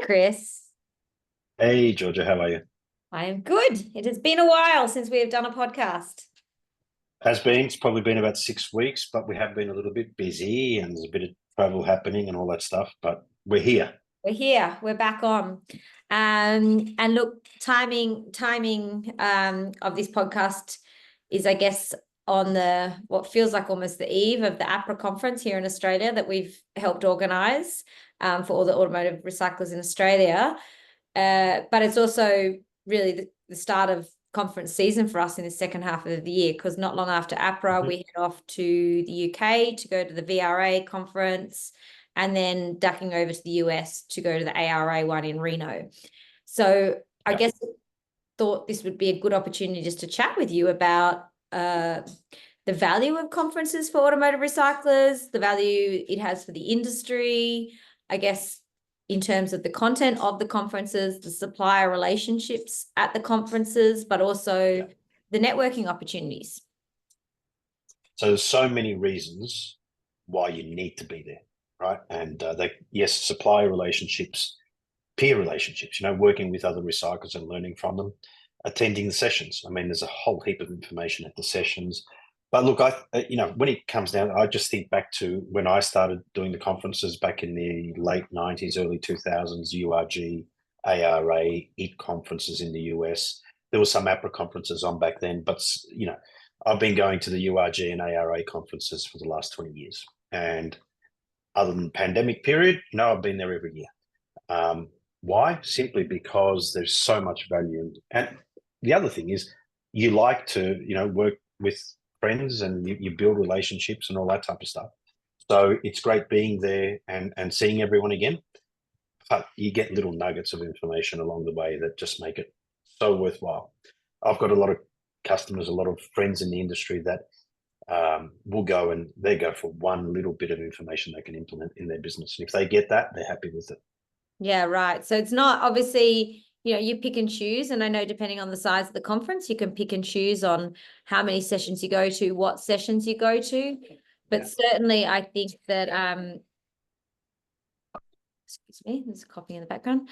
Chris. Hey, Georgia, how are you? I am good. It has been a while since we have done a podcast. It's probably been about 6 weeks, but we have been a little bit busy and there's a bit of travel happening and all that stuff, but we're here. We're here. We're back on. And look, timing of this podcast is, I guess, on what feels like almost the eve of the APRAA conference here in Australia that we've helped organise for all the automotive recyclers in Australia. But it's also really the start of conference season for us in the second half of the year, because not long after APRAA, we head off to the UK to go to the VRA conference, and then ducking over to the US to go to the ARA one in Reno. So I guess thought this would be a good opportunity just to chat with you about the value of conferences for automotive recyclers, the value it has for the industry, I guess, in terms of the content of the conferences, the supplier relationships at the conferences, but also the networking opportunities. So there's so many reasons why you need to be there, right? And supplier relationships, peer relationships, working with other recyclers and learning from them, attending the sessions. I mean, there's a whole heap of information at the sessions. But look, when it comes down, I just think back to when I started doing the conferences back in the late 90s, early 2000s, URG, ARA, EAT conferences in the US. There were some APRA conferences on back then, but, I've been going to the URG and ARA conferences for the last 20 years. And other than the pandemic period, I've been there every year. Why? Simply because there's so much value. And the other thing is you like to, work with friends and you build relationships and all that type of stuff. So it's great being there and seeing everyone again. But you get little nuggets of information along the way that just make it so worthwhile. I've got a lot of customers, a lot of friends in the industry that will go and they go for one little bit of information they can implement in their business. And if they get that, they're happy with it. Yeah, right. So it's not obviously, you pick and choose. And I know depending on the size of the conference, you can pick and choose on how many sessions you go to, what sessions you go to. But certainly I think that, excuse me, there's a copy in the background.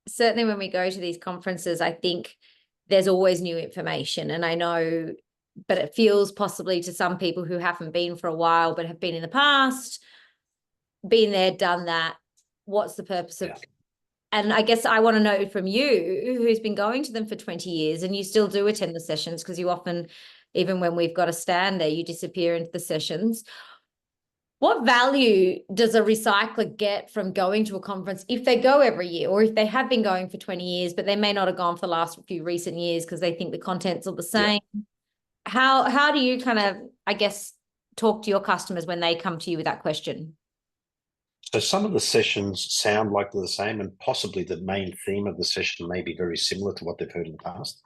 Certainly when we go to these conferences, I think there's always new information. And I know, but it feels possibly to some people who haven't been for a while, but have been in the past, been there, done that. What's the purpose of? And I guess I want to know from you, who's been going to them for 20 years and you still do attend the sessions, because you often, even when we've got a stand there, you disappear into the sessions. What value does a recycler get from going to a conference if they go every year, or if they have been going for 20 years, but they may not have gone for the last few recent years because they think the contents are the same? How do you kind of, I guess, talk to your customers when they come to you with that question? So some of the sessions sound like they're the same, and possibly the main theme of the session may be very similar to what they've heard in the past.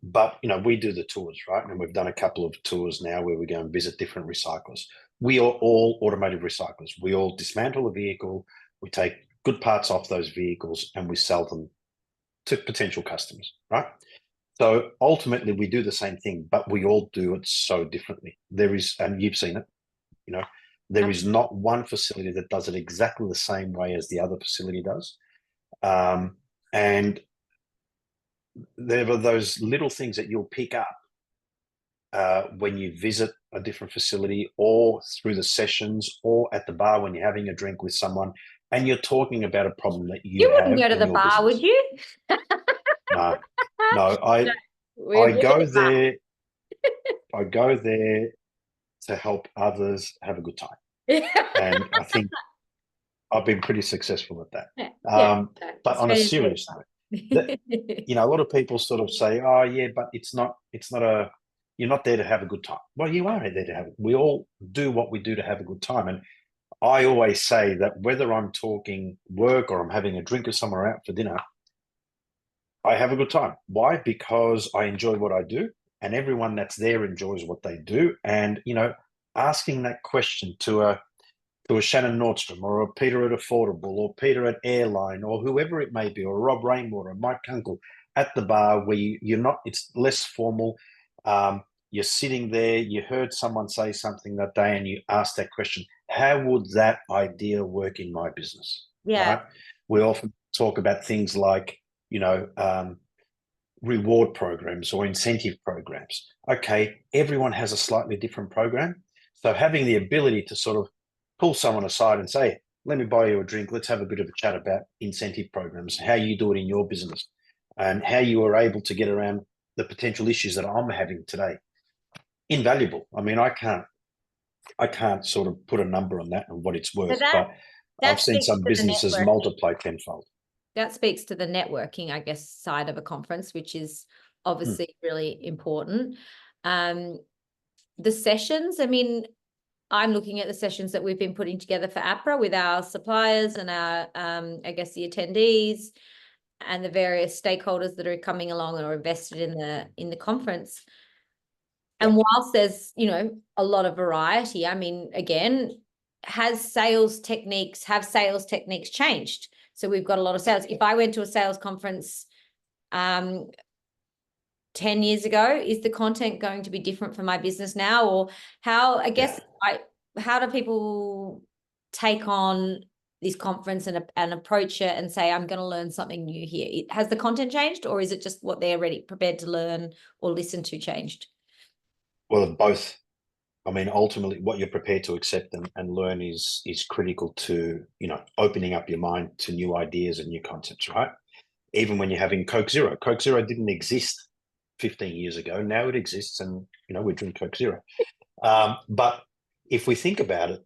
But, we do the tours, right? And we've done a couple of tours now where we go and visit different recyclers. We are all automotive recyclers. We all dismantle a vehicle, we take good parts off those vehicles, and we sell them to potential customers, right? So ultimately, we do the same thing, but we all do it so differently. There is, and you've seen it, there is not one facility that does it exactly the same way as the other facility does. And there are those little things that you'll pick up when you visit a different facility, or through the sessions, or at the bar when you're having a drink with someone and you're talking about a problem that you wouldn't have go to the bar, business. would you? No, I go there. I go there to help others have a good time. And I think I've been pretty successful at that. But on a serious note, a lot of people sort of say, oh yeah, but you're not there to have a good time. Well, you are there to have it. We all do what we do to have a good time. And I always say that whether I'm talking work or I'm having a drink with someone out for dinner, I have a good time. Why? Because I enjoy what I do, and everyone that's there enjoys what they do. And, asking that question to a Shannon Nordstrom, or a Peter at Affordable, or Peter at Airline, or whoever it may be, or Rob Rainwater, or Mike Kunkel at the bar, where you're not, it's less formal. you're sitting there, you heard someone say something that day and you ask that question, how would that idea work in my business? Yeah. Right? We often talk about things like, reward programs or incentive programs. Okay, everyone has a slightly different program. So having the ability to sort of pull someone aside and say, let me buy you a drink, let's have a bit of a chat about incentive programs, how you do it in your business, and how you are able to get around the potential issues that I'm having today. Invaluable. I mean, I can't sort of put a number on that and what it's worth, but I've seen some businesses multiply tenfold. That speaks to the networking, I guess, side of a conference, which is obviously really important. The sessions, I mean, I'm looking at the sessions that we've been putting together for APRAA with our suppliers and our, I guess, the attendees and the various stakeholders that are coming along or invested in the conference. And whilst there's, a lot of variety, I mean, again, have sales techniques changed? So we've got a lot of sales. If I went to a sales conference 10 years ago, is the content going to be different for my business now? Or how do people take on this conference and approach it and say, I'm going to learn something new here? Has the content changed, or is it just what they're already prepared to learn or listen to changed? Well, both. I mean, ultimately, what you're prepared to accept and learn is critical to, opening up your mind to new ideas and new concepts, right? Even when you're having Coke Zero. Coke Zero didn't exist 15 years ago. Now it exists, and, we drink Coke Zero. But if we think about it,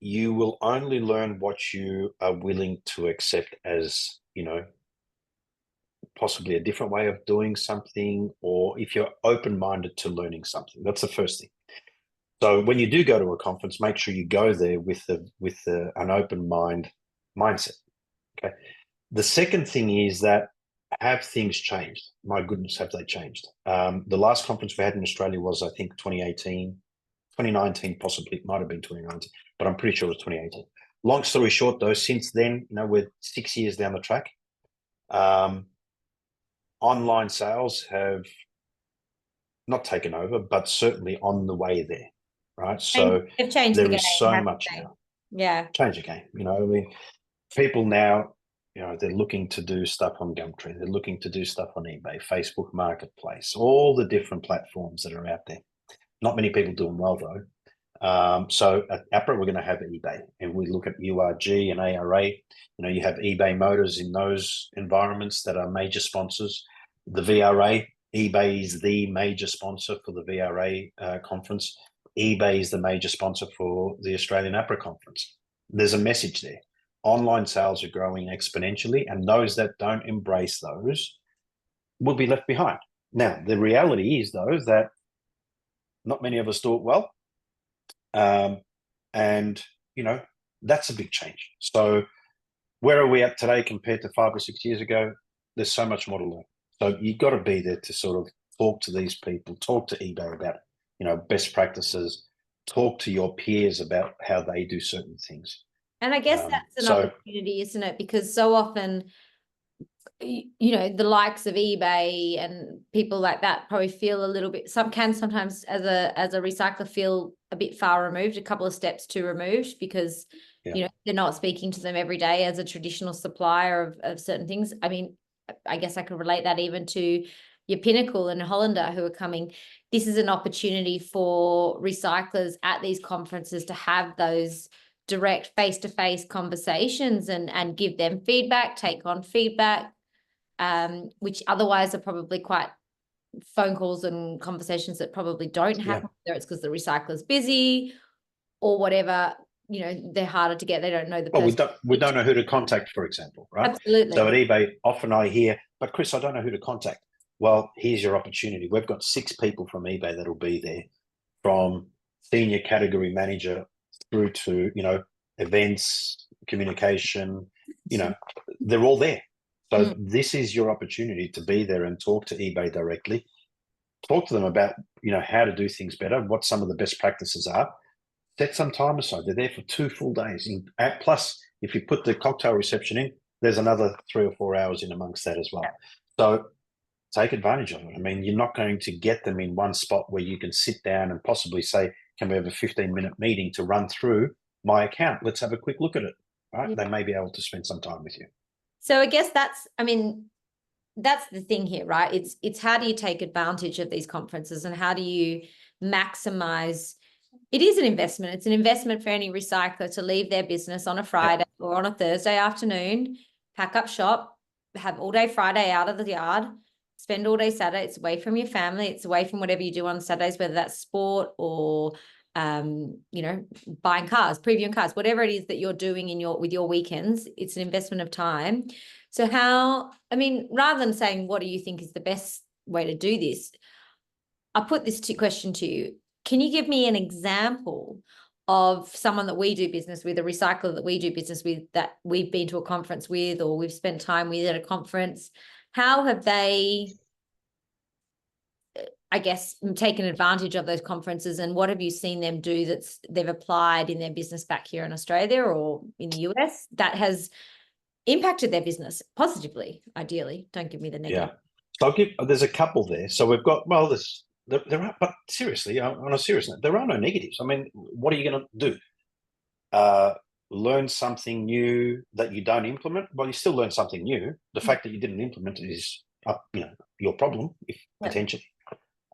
you will only learn what you are willing to accept as, possibly a different way of doing something, or if you're open-minded to learning something. That's the first thing. So when you do go to a conference, make sure you go there with an open mindset. Okay. The second thing is that, have things changed? My goodness, have they changed? The last conference we had in Australia was, I think, 2019, possibly. It might have been 2019, but I'm pretty sure it was 2018. Long story short, though, since then, we're 6 years down the track. Online sales have not taken over, but certainly on the way there, right? So they've changed there is so much now. Yeah. Change the game. I mean, people now, they're looking to do stuff on Gumtree. They're looking to do stuff on eBay, Facebook Marketplace, all the different platforms that are out there. Not many people do them well, though. So at APRAA, we're going to have eBay, and we look at URG and ARA. You have eBay Motors in those environments that are major sponsors. The VRA, eBay is the major sponsor for the VRA conference. eBay is the major sponsor for the Australian APRAA conference. There's a message there. Online sales are growing exponentially, and those that don't embrace those will be left behind. Now, the reality is, though, that not many of us do it well. And, that's a big change. So where are we at today compared to 5 or 6 years ago? There's so much more to learn. So you've got to be there to sort of talk to these people, talk to eBay about, best practices, talk to your peers about how they do certain things. And I guess that's an opportunity, isn't it? Because so often, the likes of eBay and people like that probably feel a little bit, sometimes as a recycler feel a bit far removed, a couple of steps too removed, because, they're not speaking to them every day as a traditional supplier of certain things. I mean, I guess I could relate that even to your Pinnacle and Hollander who are coming. This is an opportunity for recyclers at these conferences to have those direct face-to-face conversations and give them feedback, take on feedback, which otherwise are probably quite phone calls and conversations that probably don't happen, whether it's because the recycler's busy or whatever. They're harder to get. They don't know the person. Well, we don't know who to contact, for example, right? Absolutely. So at eBay, often I hear, but Chris, I don't know who to contact. Well, here's your opportunity. We've got 6 people from eBay that'll be there, from senior category manager through to, events, communication, they're all there. So this is your opportunity to be there and talk to eBay directly. Talk to them about, how to do things better, what some of the best practices are. Set some time aside. They're there for 2 full days. Plus, if you put the cocktail reception in, there's another 3 or 4 hours in amongst that as well. So take advantage of it. I mean, you're not going to get them in one spot where you can sit down and possibly say, can we have a 15-minute meeting to run through my account? Let's have a quick look at it, right? They may be able to spend some time with you. So I guess that's the thing here, right? It's how do you take advantage of these conferences, and how do you maximize? It is an investment. It's an investment for any recycler to leave their business on a Friday or on a Thursday afternoon, pack up shop, have all day Friday out of the yard, spend all day Saturday. It's away from your family. It's away from whatever you do on Saturdays, whether that's sport or, buying cars, previewing cars, whatever it is that you're doing with your weekends. It's an investment of time. So rather than saying, what do you think is the best way to do this? I put this question to you. Can you give me an example of someone that we do business with, a recycler that we do business with, that we've been to a conference with, or we've spent time with at a conference? How have they, I guess, taken advantage of those conferences, and what have you seen them do that's they've applied in their business back here in Australia or in the US that has impacted their business positively, ideally? Don't give me the negative. Yeah. So there's a couple there. So we've got, there are, but seriously, on a serious note, there are no negatives. I mean, what are you going to do? Learn something new that you don't implement? Well, you still learn something new. The fact that you didn't implement it is, your problem, potentially.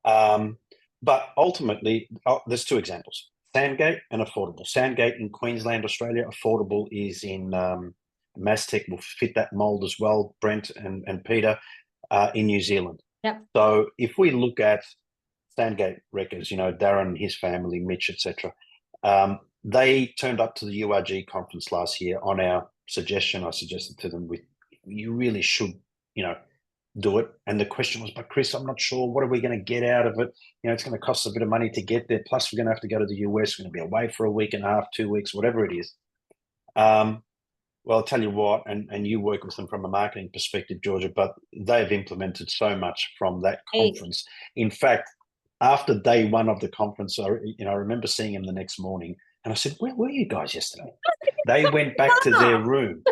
But ultimately, there's two examples: Sandgate and Affordable. Sandgate in Queensland, Australia. Affordable is in Mastech, will fit that mold as well. Brent and Peter in New Zealand. Yep. So if we look at Sandgate Wreckers, Darren and his family, Mitch, etc., they turned up to the URG conference last year on our suggestion. I suggested to them, you really should, do it. And the question was, but Chris, I'm not sure. What are we going to get out of it? It's going to cost a bit of money to get there. Plus, we're going to have to go to the US. We're going to be away for a week and a half, 2 weeks, whatever it is. Well, I'll tell you what, and you work with them from a marketing perspective, Georgia, but they've implemented so much from that conference. In fact, after day one of the conference, I remember seeing him the next morning, and I said, where were you guys yesterday? They went back to their room.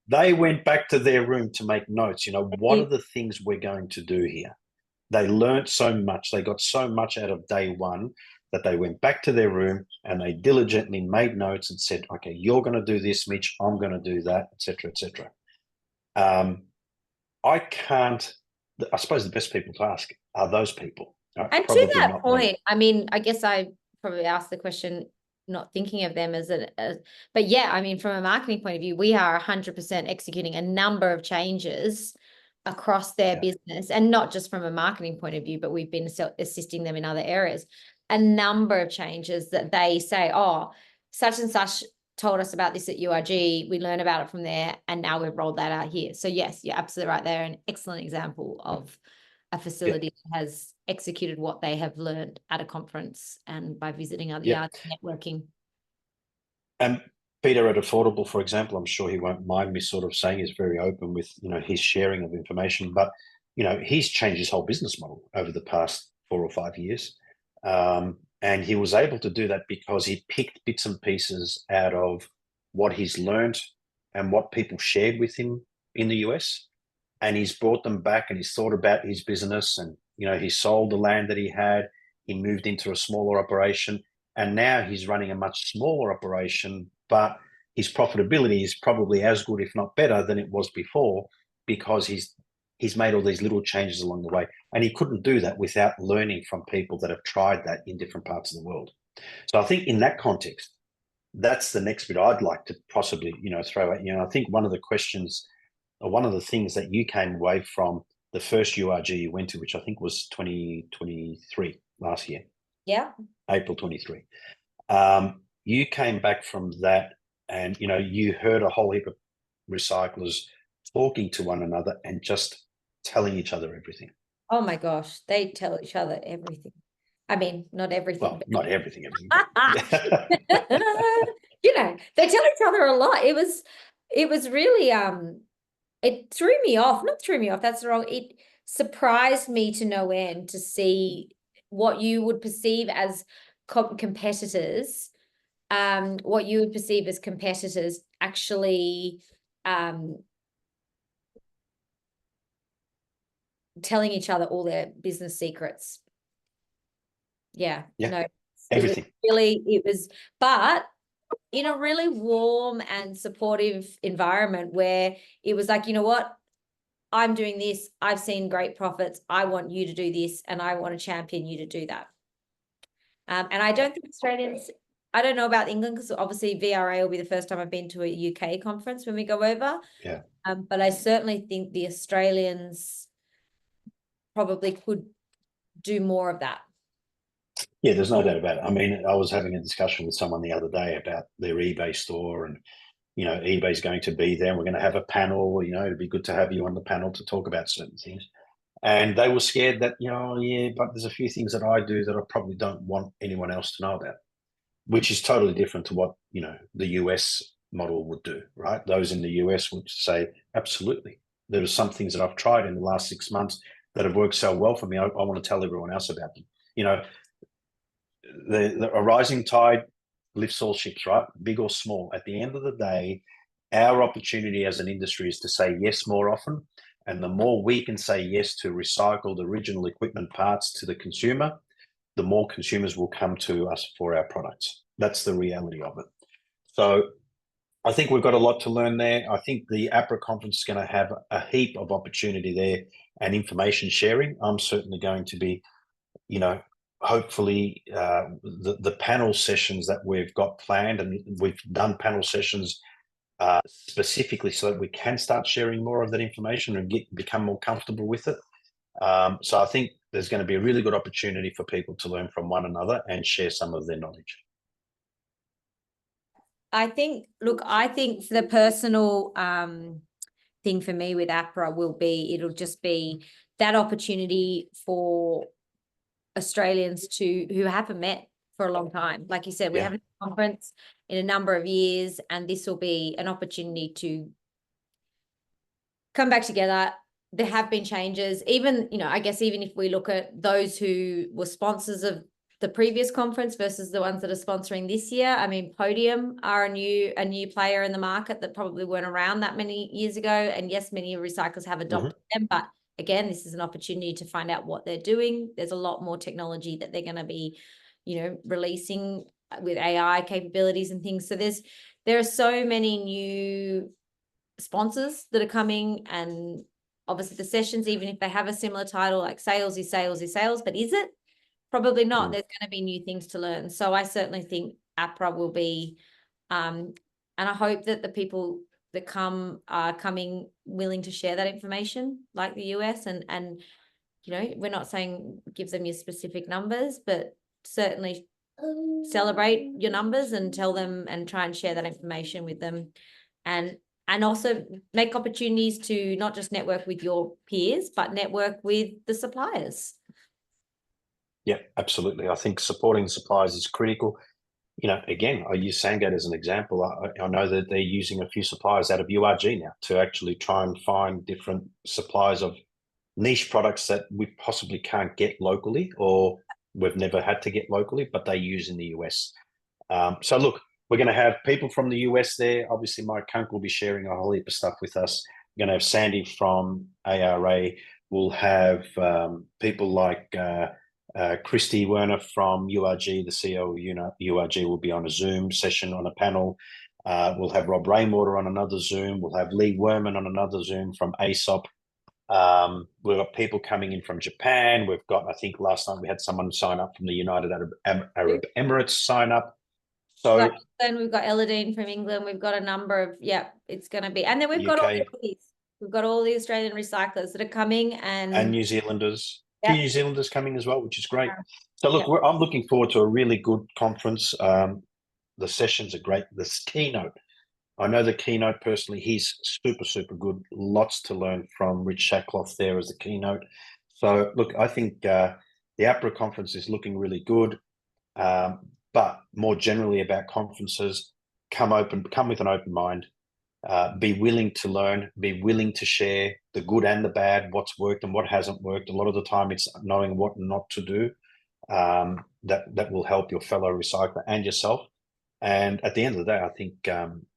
They went back to their room to make notes. What are the things we're going to do here? They learned so much. They got so much out of day one that they went back to their room and they diligently made notes and said, okay, you're going to do this, Mitch, I'm going to do that, etc., etc. I suppose the best people to ask are those people. And to that point, I guess I probably asked the question not thinking of them but yeah, from a marketing point of view, we are 100% executing a number of changes across their business, and not just from a marketing point of view, but we've been assisting them in other areas. A number of changes that they say, oh, such and such told us about this at URG, we learned about it from there, and now we've rolled that out here. So yes, you're absolutely right there. An excellent example of a facility that has executed what they have learned at a conference and by visiting other yards and networking. And Peter at Affordable, for example, I'm sure he won't mind me sort of saying, he's very open with, his sharing of information, but, he's changed his whole business model over the past 4 or 5 years. And he was able to do that because he picked bits and pieces out of what he's learned and what people shared with him in the US. And he's brought them back and he's thought about his business, and, he sold the land that he had. He moved into a smaller operation, and now he's running a much smaller operation, but his profitability is probably as good, if not better, than it was before, because he's made all these little changes along the way. And he couldn't do that without learning from people that have tried that in different parts of the world. So I think in that context, that's the next bit I'd like to possibly, throw at you. I think one of the questions, or one of the things that you came away from the first URG you went to, which I think was 2023 last year. Yeah. April 23. You came back from that and, you heard a whole heap of recyclers talking to one another and just telling each other everything. Oh my gosh, they tell each other everything. Not everything. Well, not everything. They tell each other a lot. It was really, it threw me off. Not threw me off, that's wrong. It surprised me to no end to see what you would perceive as competitors, actually telling each other all their business secrets. Yeah. No, everything. It was, but in a really warm and supportive environment where it was like, you know what, I'm doing this, I've seen great profits, I want you to do this, and I want to champion you to do that. And I don't think Australians, I don't know about England, because obviously VRA will be the first time I've been to a UK conference when we go over. Yeah. But I certainly think the Australians probably could do more of that. Yeah, there's no doubt about it. I mean, I was having a discussion with someone the other day about their eBay store, and eBay's going to be there and we're going to have a panel. It'd be good to have you on the panel to talk about certain things. And they were scared that, but there's a few things that I do that I probably don't want anyone else to know about, which is totally different to what, the US model would do, right? Those in the US would say, absolutely. There are some things that I've tried in the last 6 months that have worked so well for me. I want to tell everyone else about them. A rising tide lifts all ships, right? Big or small. At the end of the day, our opportunity as an industry is to say yes more often. And the more we can say yes to recycled original equipment parts to the consumer, the more consumers will come to us for our products. That's the reality of it. So I think we've got a lot to learn there. I think the APRAA conference is going to have a heap of opportunity there and information sharing. I'm certainly going to be, hopefully the panel sessions that we've got planned, and we've done panel sessions specifically so that we can start sharing more of that information and become more comfortable with it. So I think there's going to be a really good opportunity for people to learn from one another and share some of their knowledge. I think the personal thing for me with APRAA it'll just be that opportunity for Australians who haven't met for a long time. Like you said, we haven't had a conference in a number of years, and this will be an opportunity to come back together. There have been changes, even, I guess even if we look at those who were sponsors of the previous conference versus the ones that are sponsoring this year. I mean, Podium are a new player in the market that probably weren't around that many years ago. And yes, many recyclers have adopted them, but again, this is an opportunity to find out what they're doing. There's a lot more technology that they're going to be, releasing with AI capabilities and things. So there are so many new sponsors that are coming, and obviously the sessions, even if they have a similar title, like sales is sales is sales, but is it? Probably not. There's going to be new things to learn. So I certainly think APRAA will be, and I hope that the people that come are coming willing to share that information, like the US, and we're not saying give them your specific numbers, but certainly celebrate your numbers and tell them and try and share that information with them, and also make opportunities to not just network with your peers, but network with the suppliers. Yeah, absolutely. I think supporting suppliers is critical. Again, I use Sandgate as an example. I know that they're using a few suppliers out of URG now to actually try and find different suppliers of niche products that we possibly can't get locally, or we've never had to get locally, but they use in the US. So look, we're going to have people from the US there. Obviously, Mike Kunk will be sharing a whole heap of stuff with us. We're going to have Sandy from ARA. We'll have people like Christy Werner from URG, the CEO of URG, will be on a Zoom session on a panel. We'll have Rob Rainwater on another Zoom. We'll have Lee Werman on another Zoom from ASOP. We've got people coming in from Japan. We've got, I think last night we had someone sign up from the United Arab Emirates sign up. So then we've got Eladine from England. We've got a number of, it's going to be, and then we've got all these. We've got all the Australian recyclers that are coming, and New Zealanders. Few New Zealanders coming as well, which is great. So look, I'm looking forward to a really good conference. The sessions are great. This keynote, I know the keynote personally. He's super, super good. Lots to learn from Rich Shackloff there as the keynote. So look, I think the APRAA conference is looking really good. But more generally about conferences, come with an open mind. Be willing to learn, be willing to share the good and the bad, what's worked and what hasn't worked. A lot of the time it's knowing what not to do that will help your fellow recycler and yourself. And at the end of the day, I think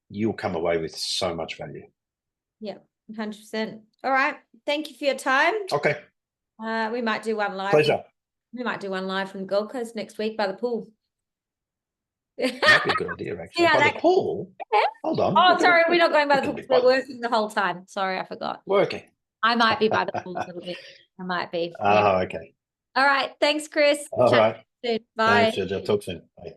you'll come away with so much value. Yeah, 100%. All right. Thank you for your time. Okay. We might do one live. Pleasure. We might do one live from the Gold Coast next week by the pool. Might be a good idea, actually. Yeah, By the pool? Yeah. Hold on. Oh, sorry, we're not going by the pool. Be We're fun. working the whole time. Sorry, I forgot. Working. I might be by the pool a little bit. I might be. Oh, okay. All right. Thanks, Chris. All Chat right. soon. Bye. Thanks, Georgia. Talk soon. Bye.